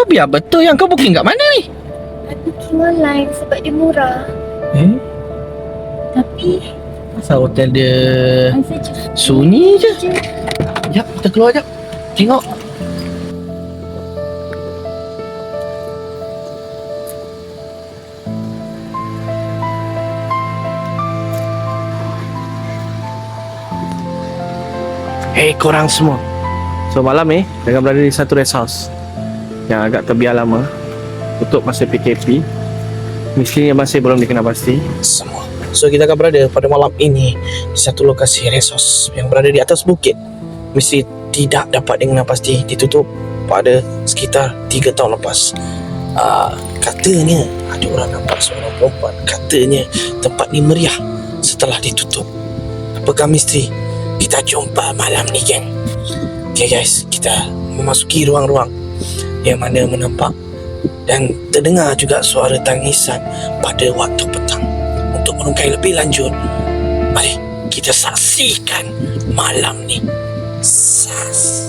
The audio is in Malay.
biar betul yang kau booking kat mana ni? I booking online sebab dia murah. Tapi Asal hotel dia I saja sunyi je. Sekejap, kita keluar sekejap. Tengok. Hey korang semua. So malam ni jangan berada di satu rest house yang agak terbiar lama, tutup masa PKP. Mestinya masih belum dikenal pasti semua. So kita akan berada pada malam ini di satu lokasi rest house yang berada di atas bukit. Mesti tidak dapat dikenal pasti, ditutup pada sekitar 3 tahun lepas. Katanya ada orang nampak seorang perempuan. Katanya tempat ni meriah setelah ditutup. Apakah misteri? Kita jumpa malam ni, geng. Okay guys, kita memasuki ruang-ruang yang mana menampak dan terdengar juga suara tangisan pada waktu petang. Untuk merungkai lebih lanjut, mari kita saksikan malam ni. Sas.